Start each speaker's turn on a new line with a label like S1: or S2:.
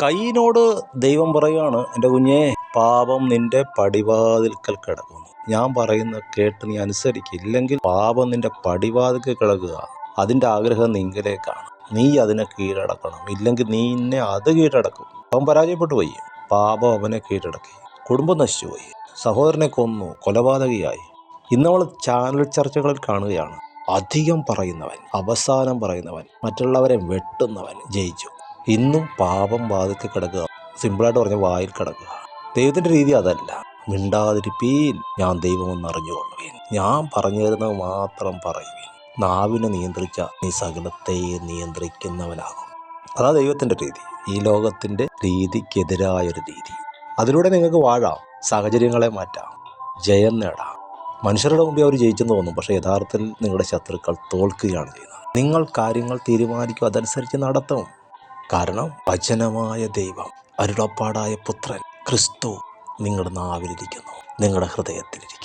S1: കയ്യിനോട് ദൈവം പറയുകയാണ്, എൻ്റെ കുഞ്ഞേ, പാപം നിന്റെ പടിവാതിൽക്കൽ കിടക്കുന്നു. ഞാൻ പറയുന്ന കേട്ട് നീ അനുസരിക്കില്ലെങ്കിൽ പാപം നിന്റെ പടിവാതിൽക്കൽ കിടക്കുക. അതിൻ്റെ ആഗ്രഹം നിങ്കിലേക്കാണ്. നീ അതിനെ കീഴടക്കണം, ഇല്ലെങ്കിൽ നിന്നെ അത് കീഴടക്കും. അവൻ പരാജയപ്പെട്ടു പോയി. പാപം അവനെ കീഴടക്കി. കുടുംബം നശിച്ചുപോയി. സഹോദരനെ കൊന്നു. കൊലപാതകിയായി. ഇന്ന് നമ്മൾ ചാനൽ ചർച്ചകളിൽ കാണുകയാണ്, അധികം പറയുന്നവൻ, അവസാനം പറയുന്നവൻ, മറ്റുള്ളവരെ വെട്ടുന്നവൻ ജയിച്ചു. ഇന്നും പാപം വാതിൽക്കൽ കിടക്കുക. സിമ്പിളായിട്ട് പറഞ്ഞ വായിൽ കിടക്കുക. ദൈവത്തിൻ്റെ രീതി അതല്ല. മിണ്ടാതിരിപ്പീൻ, ഞാൻ ദൈവമെന്ന് അറിഞ്ഞുകൊള്ളുവീൻ. ഞാൻ പറഞ്ഞു തരുന്നത് മാത്രം പറയുവീൻ. നാവിനെ നിയന്ത്രിച്ച നീ സകലത്തെയും നിയന്ത്രിക്കുന്നവനാകും. അതാ ദൈവത്തിൻ്റെ രീതി. ഈ ലോകത്തിൻ്റെ രീതിക്കെതിരായൊരു രീതി. അതിലൂടെ നിങ്ങൾക്ക് വാഴാം, സാഹചര്യങ്ങളെ മാറ്റാം, ജയം നേടാം. മനുഷ്യരുടെ മുമ്പേ അവർ ജയിച്ചെന്ന് തോന്നും, പക്ഷേ യഥാർത്ഥത്തിൽ നിങ്ങളുടെ ശത്രുക്കൾ തോൽക്കുകയാണ് ചെയ്യുന്നത്. നിങ്ങൾ കാര്യങ്ങൾ തീരുമാനിക്കും, അതനുസരിച്ച് നടത്തും. കാരണം വചനമായ ദൈവം, അരുളപ്പാടായ പുത്രൻ ക്രിസ്തു നിങ്ങളുടെ നാവിലിരിക്കുന്നു, നിങ്ങളുടെ ഹൃദയത്തിലിരിക്കുന്നു.